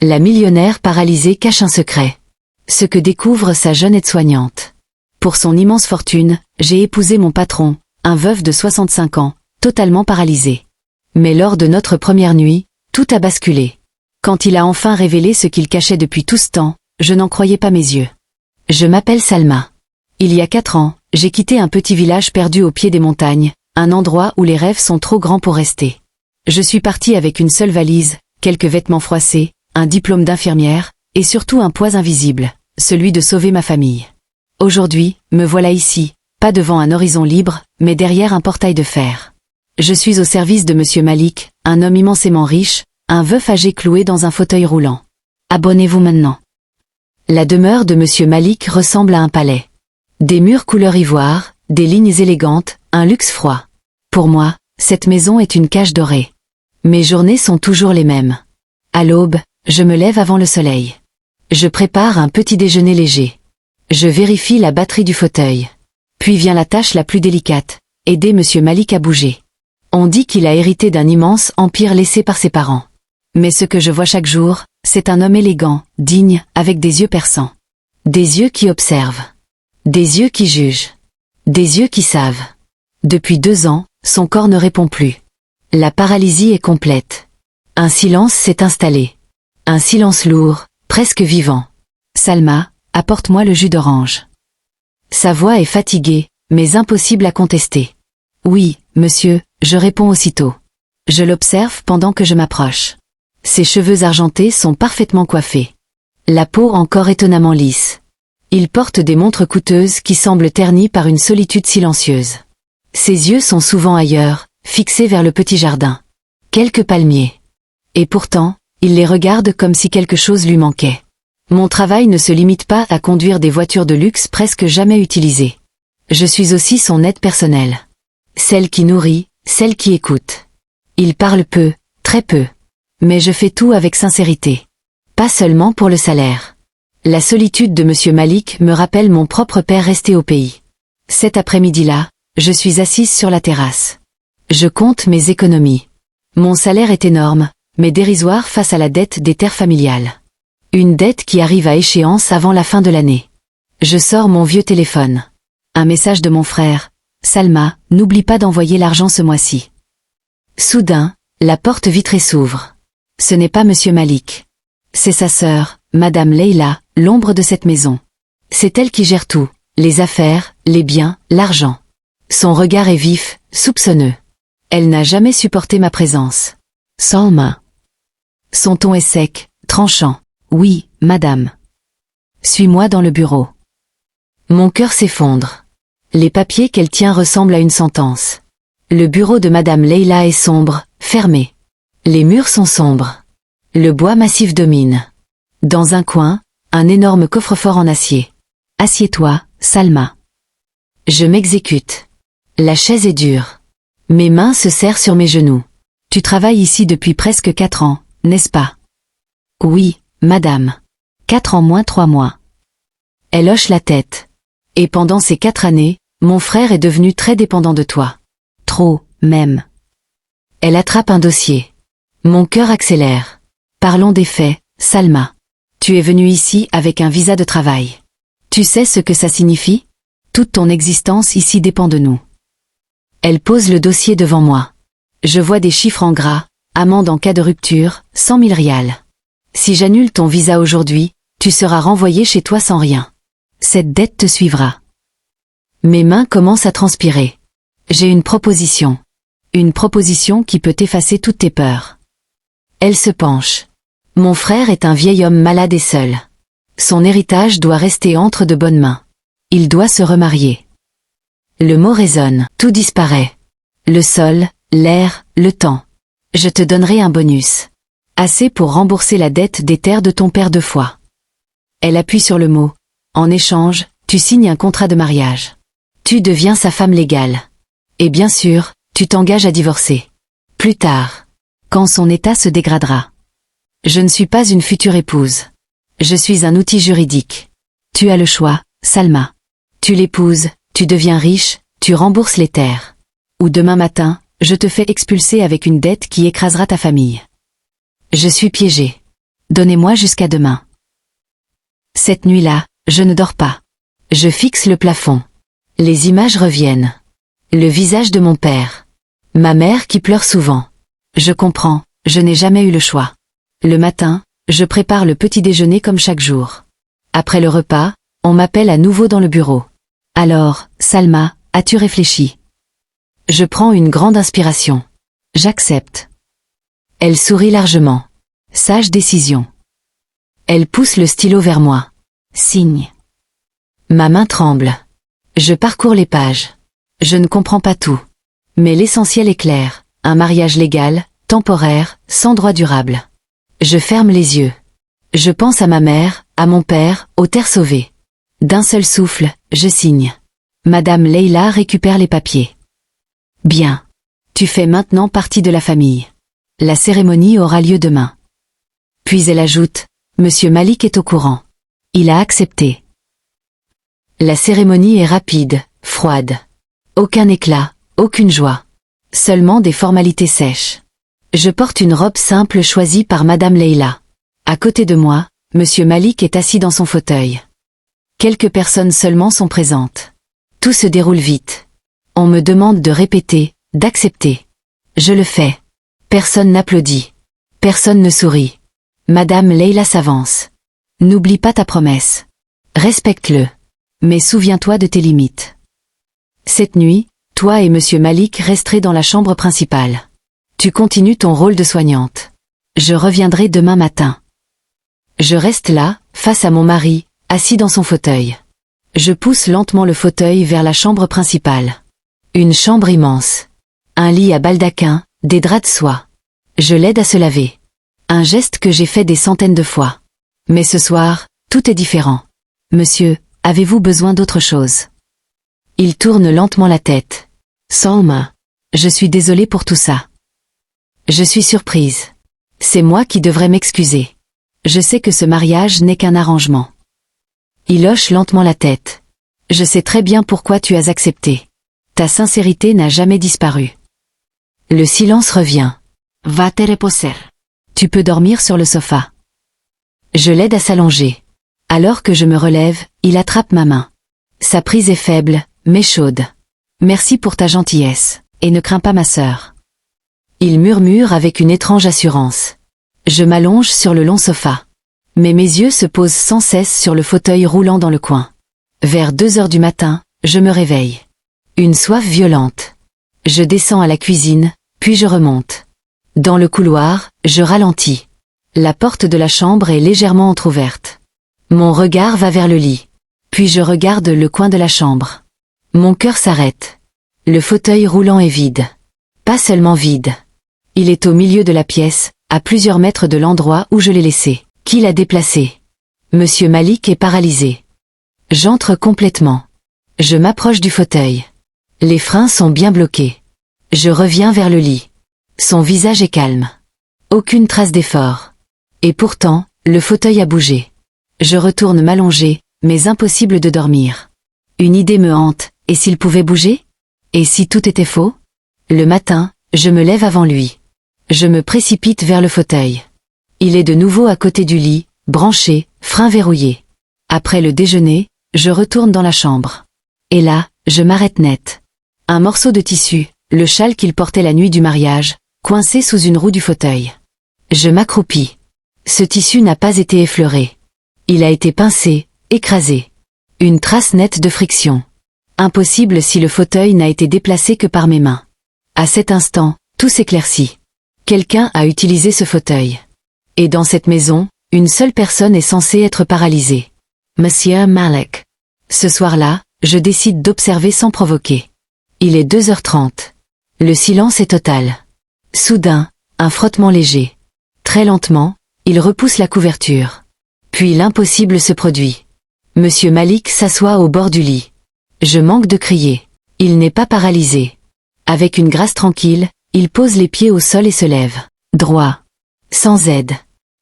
La millionnaire paralysée cache un secret. Ce que découvre sa jeune aide-soignante. Pour son immense fortune, j'ai épousé mon patron, un veuf de 65 ans, totalement paralysé. Mais lors de notre première nuit, tout a basculé. Quand il a enfin révélé ce qu'il cachait depuis tout ce temps, je n'en croyais pas mes yeux. Je m'appelle Salma. Il y a 4 ans, j'ai quitté un petit village perdu au pied des montagnes, un endroit où les rêves sont trop grands pour rester. Je suis partie avec une seule valise, quelques vêtements froissés, un diplôme d'infirmière, et surtout un poids invisible, celui de sauver ma famille. Aujourd'hui, me voilà ici, pas devant un horizon libre, mais derrière un portail de fer. Je suis au service de Monsieur Malik, un homme immensément riche, un veuf âgé cloué dans un fauteuil roulant. Abonnez-vous maintenant. La demeure de Monsieur Malik ressemble à un palais. Des murs couleur ivoire, des lignes élégantes, un luxe froid. Pour moi, cette maison est une cage dorée. Mes journées sont toujours les mêmes. À l'aube, je me lève avant le soleil. Je prépare un petit déjeuner léger. Je vérifie la batterie du fauteuil. Puis vient la tâche la plus délicate, aider Monsieur Malik à bouger. On dit qu'il a hérité d'un immense empire laissé par ses parents. Mais ce que je vois chaque jour, c'est un homme élégant, digne, avec des yeux perçants. Des yeux qui observent. Des yeux qui jugent. Des yeux qui savent. Depuis 2 ans, son corps ne répond plus. La paralysie est complète. Un silence s'est installé. Un silence lourd, presque vivant. Salma, apporte-moi le jus d'orange. Sa voix est fatiguée, mais impossible à contester. Oui, monsieur, je réponds aussitôt. Je l'observe pendant que je m'approche. Ses cheveux argentés sont parfaitement coiffés. La peau encore étonnamment lisse. Il porte des montres coûteuses qui semblent ternies par une solitude silencieuse. Ses yeux sont souvent ailleurs, fixés vers le petit jardin. Quelques palmiers. Et pourtant, il les regarde comme si quelque chose lui manquait. Mon travail ne se limite pas à conduire des voitures de luxe presque jamais utilisées. Je suis aussi son aide personnelle. Celle qui nourrit, celle qui écoute. Il parle peu, très peu. Mais je fais tout avec sincérité. Pas seulement pour le salaire. La solitude de Monsieur Malik me rappelle mon propre père resté au pays. Cet après-midi-là, je suis assise sur la terrasse. Je compte mes économies. Mon salaire est énorme, mais dérisoire face à la dette des terres familiales. Une dette qui arrive à échéance avant la fin de l'année. Je sors mon vieux téléphone. Un message de mon frère. Salma, n'oublie pas d'envoyer l'argent ce mois-ci. Soudain, la porte vitrée s'ouvre. Ce n'est pas Monsieur Malik. C'est sa sœur, Madame Leila, l'ombre de cette maison. C'est elle qui gère tout, les affaires, les biens, l'argent. Son regard est vif, soupçonneux. Elle n'a jamais supporté ma présence. Sans main. Son ton est sec, tranchant. Oui, madame. Suis-moi dans le bureau. Mon cœur s'effondre. Les papiers qu'elle tient ressemblent à une sentence. Le bureau de Madame Leila est sombre, fermé. Les murs sont sombres. Le bois massif domine. Dans un coin, un énorme coffre-fort en acier. Assieds-toi, Salma. Je m'exécute. La chaise est dure. Mes mains se serrent sur mes genoux. Tu travailles ici depuis presque 4 ans, n'est-ce pas? Oui, madame. 4 ans moins 3 mois. Elle hoche la tête. Et pendant ces 4 années, mon frère est devenu très dépendant de toi. Trop, même. Elle attrape un dossier. Mon cœur accélère. Parlons des faits, Salma. Tu es venue ici avec un visa de travail. Tu sais ce que ça signifie? Toute ton existence ici dépend de nous. Elle pose le dossier devant moi. Je vois des chiffres en gras, amende en cas de rupture, 100 000 rials. Si j'annule ton visa aujourd'hui, tu seras renvoyé chez toi sans rien. Cette dette te suivra. Mes mains commencent à transpirer. J'ai une proposition. Une proposition qui peut effacer toutes tes peurs. Elle se penche. Mon frère est un vieil homme malade et seul. Son héritage doit rester entre de bonnes mains. Il doit se remarier. Le mot résonne, tout disparaît. Le sol, l'air, le temps. Je te donnerai un bonus. Assez pour rembourser la dette des terres de ton père 2 fois. Elle appuie sur le mot. En échange, tu signes un contrat de mariage. Tu deviens sa femme légale. Et bien sûr, tu t'engages à divorcer. Plus tard. Quand son état se dégradera. Je ne suis pas une future épouse. Je suis un outil juridique. Tu as le choix, Salma. Tu l'épouses, tu deviens riche, tu rembourses les terres. Ou demain matin, je te fais expulser avec une dette qui écrasera ta famille. Je suis piégée. Donnez-moi jusqu'à demain. Cette nuit-là, je ne dors pas. Je fixe le plafond. Les images reviennent. Le visage de mon père. Ma mère qui pleure souvent. Je comprends, je n'ai jamais eu le choix. Le matin, je prépare le petit déjeuner comme chaque jour. Après le repas, on m'appelle à nouveau dans le bureau. Alors, Salma, as-tu réfléchi? Je prends une grande inspiration. J'accepte. Elle sourit largement. Sage décision. Elle pousse le stylo vers moi. Signe. Ma main tremble. Je parcours les pages. Je ne comprends pas tout. Mais l'essentiel est clair. Un mariage légal, temporaire, sans droit durable. Je ferme les yeux. Je pense à ma mère, à mon père, aux terres sauvées. D'un seul souffle, je signe. Madame Leila récupère les papiers. Bien. Tu fais maintenant partie de la famille. La cérémonie aura lieu demain. Puis elle ajoute, Monsieur Malik est au courant. Il a accepté. La cérémonie est rapide, froide. Aucun éclat, aucune joie. Seulement des formalités sèches. Je porte une robe simple choisie par Madame Leila. À côté de moi, Monsieur Malik est assis dans son fauteuil. Quelques personnes seulement sont présentes. Tout se déroule vite. On me demande de répéter, d'accepter. Je le fais. Personne n'applaudit. Personne ne sourit. Madame Leila s'avance. N'oublie pas ta promesse. Respecte-le. Mais souviens-toi de tes limites. Cette nuit, toi et Monsieur Malik resterez dans la chambre principale. Tu continues ton rôle de soignante. Je reviendrai demain matin. Je reste là, face à mon mari, assis dans son fauteuil. Je pousse lentement le fauteuil vers la chambre principale. Une chambre immense. Un lit à baldaquin, des draps de soie. Je l'aide à se laver. Un geste que j'ai fait des centaines de fois. Mais ce soir, tout est différent. Monsieur, avez-vous besoin d'autre chose? Il tourne lentement la tête. Salma, je suis désolée pour tout ça. Je suis surprise. C'est moi qui devrais m'excuser. Je sais que ce mariage n'est qu'un arrangement. Il hoche lentement la tête. Je sais très bien pourquoi tu as accepté. Ta sincérité n'a jamais disparu. Le silence revient. Va te reposer. Tu peux dormir sur le sofa. Je l'aide à s'allonger. Alors que je me relève, il attrape ma main. Sa prise est faible, mais chaude. Merci pour ta gentillesse, et ne crains pas ma sœur. Il murmure avec une étrange assurance. Je m'allonge sur le long sofa. Mais mes yeux se posent sans cesse sur le fauteuil roulant dans le coin. Vers 2 heures du matin, je me réveille. Une soif violente. Je descends à la cuisine, puis je remonte. Dans le couloir, je ralentis. La porte de la chambre est légèrement entr'ouverte. Mon regard va vers le lit. Puis je regarde le coin de la chambre. Mon cœur s'arrête. Le fauteuil roulant est vide. Pas seulement vide. Il est au milieu de la pièce, à plusieurs mètres de l'endroit où je l'ai laissé. Qui l'a déplacé? Monsieur Malik est paralysé. J'entre complètement. Je m'approche du fauteuil. Les freins sont bien bloqués. Je reviens vers le lit. Son visage est calme. Aucune trace d'effort. Et pourtant, le fauteuil a bougé. Je retourne m'allonger, mais impossible de dormir. Une idée me hante, et s'il pouvait bouger? Et si tout était faux? Le matin, je me lève avant lui. Je me précipite vers le fauteuil. Il est de nouveau à côté du lit, branché, frein verrouillé. Après le déjeuner, je retourne dans la chambre. Et là, je m'arrête net. Un morceau de tissu, le châle qu'il portait la nuit du mariage, coincé sous une roue du fauteuil. Je m'accroupis. Ce tissu n'a pas été effleuré. Il a été pincé, écrasé. Une trace nette de friction. Impossible si le fauteuil n'a été déplacé que par mes mains. À cet instant, tout s'éclaircit. Quelqu'un a utilisé ce fauteuil. Et dans cette maison, une seule personne est censée être paralysée. Monsieur Malik. Ce soir-là, je décide d'observer sans provoquer. Il est 2h30. Le silence est total. Soudain, un frottement léger. Très lentement, il repousse la couverture. Puis l'impossible se produit. Monsieur Malik s'assoit au bord du lit. Je manque de crier. Il n'est pas paralysé. Avec une grâce tranquille, il pose les pieds au sol et se lève. Droit. Sans aide.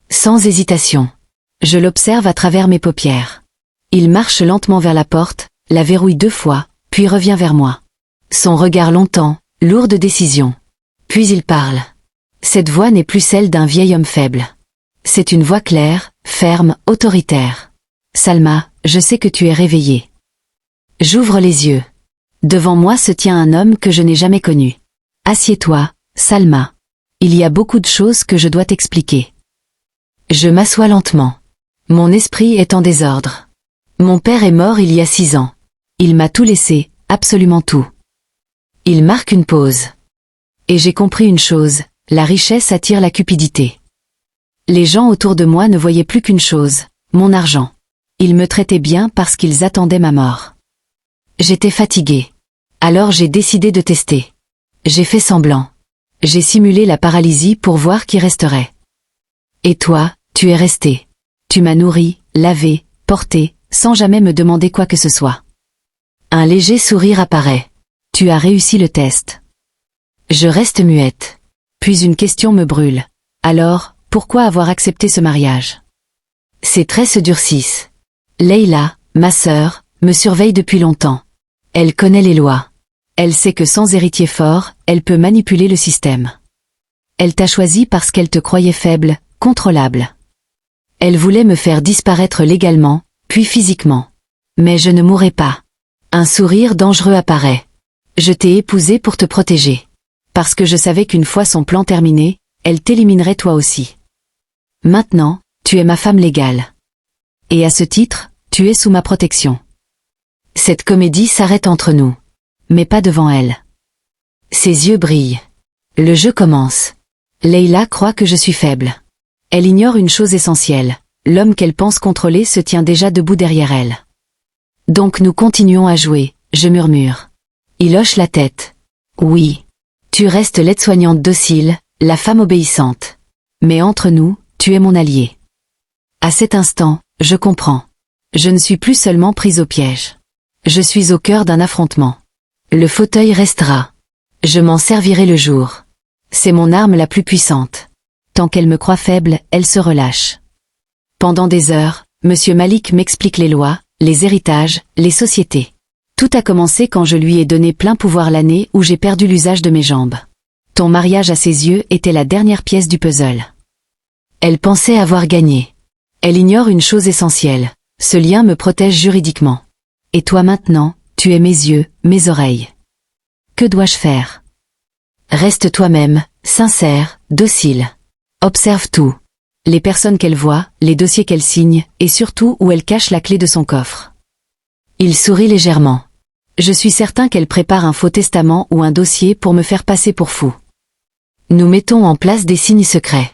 Sans hésitation. Je l'observe à travers mes paupières. Il marche lentement vers la porte, la verrouille 2 fois, puis revient vers moi. Son regard longtemps, lourd de décision. Puis il parle. Cette voix n'est plus celle d'un vieil homme faible. C'est une voix claire, ferme, autoritaire. Salma, je sais que tu es réveillée. J'ouvre les yeux. Devant moi se tient un homme que je n'ai jamais connu. Assieds-toi, Salma. Il y a beaucoup de choses que je dois t'expliquer. Je m'assois lentement. Mon esprit est en désordre. Mon père est mort il y a 6 ans. Il m'a tout laissé, absolument tout. Il marque une pause. Et j'ai compris une chose, la richesse attire la cupidité. Les gens autour de moi ne voyaient plus qu'une chose, mon argent. Ils me traitaient bien parce qu'ils attendaient ma mort. J'étais fatiguée. Alors j'ai décidé de tester. J'ai fait semblant. J'ai simulé la paralysie pour voir qui resterait. Et toi, tu es resté. Tu m'as nourri, lavé, porté, sans jamais me demander quoi que ce soit. Un léger sourire apparaît. Tu as réussi le test. Je reste muette. Puis une question me brûle. Alors, pourquoi avoir accepté ce mariage? Ses traits se durcissent. Leïla, ma sœur, me surveille depuis longtemps. Elle connaît les lois. Elle sait que sans héritier fort, elle peut manipuler le système. Elle t'a choisi parce qu'elle te croyait faible, contrôlable. Elle voulait me faire disparaître légalement, puis physiquement. Mais je ne mourrai pas. Un sourire dangereux apparaît. Je t'ai épousée pour te protéger. Parce que je savais qu'une fois son plan terminé, elle t'éliminerait toi aussi. Maintenant, tu es ma femme légale. Et à ce titre, tu es sous ma protection. Cette comédie s'arrête entre nous. Mais pas devant elle. Ses yeux brillent. Le jeu commence. Leïla croit que je suis faible. Elle ignore une chose essentielle. L'homme qu'elle pense contrôler se tient déjà debout derrière elle. Donc nous continuons à jouer, je murmure. Il hoche la tête. Oui. Tu restes l'aide-soignante docile, la femme obéissante. Mais entre nous, tu es mon allié. À cet instant, je comprends. Je ne suis plus seulement prise au piège. Je suis au cœur d'un affrontement. Le fauteuil restera. Je m'en servirai le jour. C'est mon arme la plus puissante. Tant qu'elle me croit faible, elle se relâche. Pendant des heures, Monsieur Malik m'explique les lois, les héritages, les sociétés. Tout a commencé quand je lui ai donné plein pouvoir l'année où j'ai perdu l'usage de mes jambes. Ton mariage à ses yeux était la dernière pièce du puzzle. Elle pensait avoir gagné. Elle ignore une chose essentielle. Ce lien me protège juridiquement. Et toi maintenant, tu es mes yeux, mes oreilles. Que dois-je faire? Reste toi-même, sincère, docile. Observe tout. Les personnes qu'elle voit, les dossiers qu'elle signe, et surtout où elle cache la clé de son coffre. Il sourit légèrement. Je suis certain qu'elle prépare un faux testament ou un dossier pour me faire passer pour fou. Nous mettons en place des signes secrets.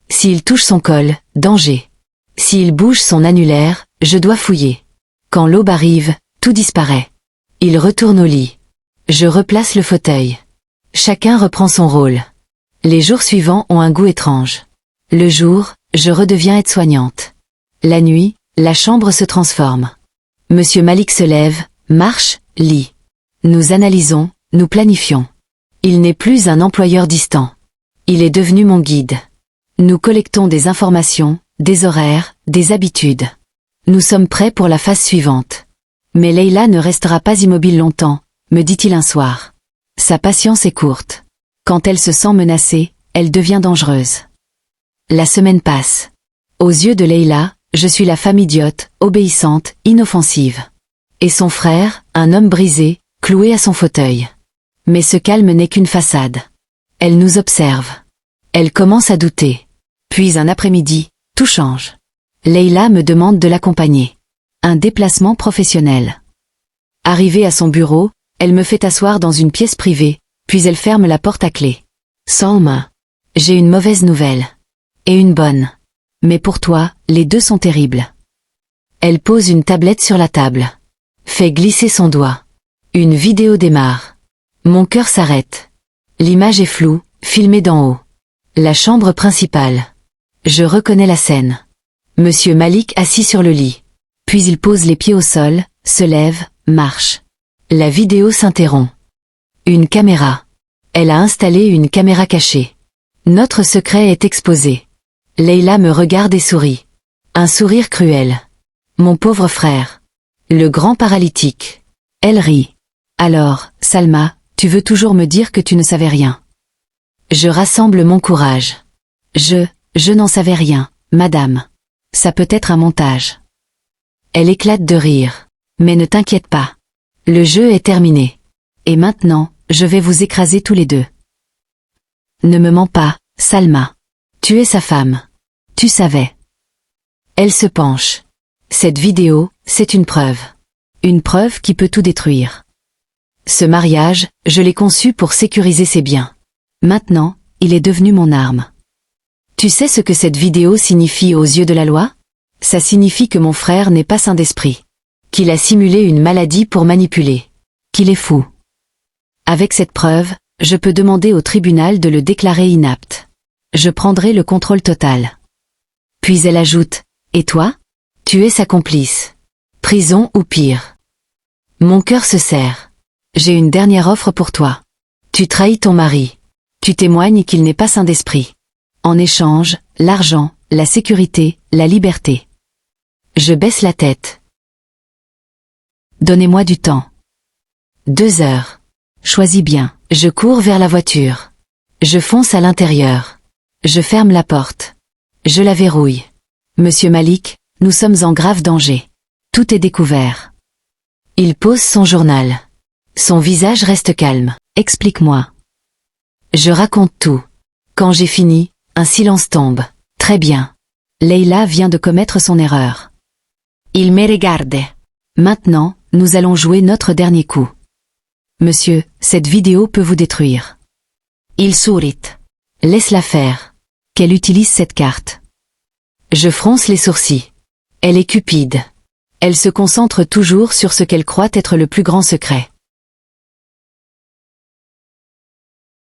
S'il touche son col, danger. S'il bouge son annulaire, je dois fouiller. Quand l'aube arrive, tout disparaît. Il retourne au lit. Je replace le fauteuil. Chacun reprend son rôle. Les jours suivants ont un goût étrange. Le jour, je redeviens aide-soignante. La nuit, la chambre se transforme. Monsieur Malik se lève, marche, lit. Nous analysons, nous planifions. Il n'est plus un employeur distant. Il est devenu mon guide. Nous collectons des informations, des horaires, des habitudes. Nous sommes prêts pour la phase suivante. Mais Leïla ne restera pas immobile longtemps, me dit-il un soir. Sa patience est courte. Quand elle se sent menacée, elle devient dangereuse. La semaine passe. Aux yeux de Leïla, je suis la femme idiote, obéissante, inoffensive. Et son frère, un homme brisé, cloué à son fauteuil. Mais ce calme n'est qu'une façade. Elle nous observe. Elle commence à douter. Puis un après-midi, tout change. Leïla me demande de l'accompagner. Un déplacement professionnel. Arrivée à son bureau, elle me fait asseoir dans une pièce privée, puis elle ferme la porte à clé. Salma, j'ai une mauvaise nouvelle. Et une bonne. Mais pour toi, les deux sont terribles. Elle pose une tablette sur la table. Fait glisser son doigt. Une vidéo démarre. Mon cœur s'arrête. L'image est floue, filmée d'en haut. La chambre principale. Je reconnais la scène. Monsieur Malik assis sur le lit. Puis il pose les pieds au sol, se lève, marche. La vidéo s'interrompt. Une caméra. Elle a installé une caméra cachée. Notre secret est exposé. Leïla me regarde et sourit. Un sourire cruel. Mon pauvre frère. Le grand paralytique. Elle rit. Alors, Salma, tu veux toujours me dire que tu ne savais rien. Je rassemble mon courage. Je n'en savais rien, Madame. Ça peut être un montage. Elle éclate de rire. Mais ne t'inquiète pas. Le jeu est terminé. Et maintenant, je vais vous écraser tous les deux. Ne me mens pas, Salma. Tu es sa femme. Tu savais. Elle se penche. Cette vidéo, c'est une preuve. Une preuve qui peut tout détruire. Ce mariage, je l'ai conçu pour sécuriser ses biens. Maintenant, il est devenu mon arme. Tu sais ce que cette vidéo signifie aux yeux de la loi? Ça signifie que mon frère n'est pas sain d'esprit. Qu'il a simulé une maladie pour manipuler. Qu'il est fou. Avec cette preuve, je peux demander au tribunal de le déclarer inapte. Je prendrai le contrôle total. Puis elle ajoute, et toi? Tu es sa complice. Prison ou pire. Mon cœur se serre. J'ai une dernière offre pour toi. Tu trahis ton mari. Tu témoignes qu'il n'est pas sain d'esprit. En échange, l'argent, la sécurité, la liberté. Je baisse la tête. Donnez-moi du temps. 2 heures. Choisis bien. Je cours vers la voiture. Je fonce à l'intérieur. Je ferme la porte. Je la verrouille. Monsieur Malik, nous sommes en grave danger. Tout est découvert. Il pose son journal. Son visage reste calme. Explique-moi. Je raconte tout. Quand j'ai fini, un silence tombe. Très bien. Leila vient de commettre son erreur. Il me regarde. Maintenant, nous allons jouer notre dernier coup. Monsieur, cette vidéo peut vous détruire. Il sourit. Laisse-la faire. Qu'elle utilise cette carte. Je fronce les sourcils. Elle est cupide. Elle se concentre toujours sur ce qu'elle croit être le plus grand secret.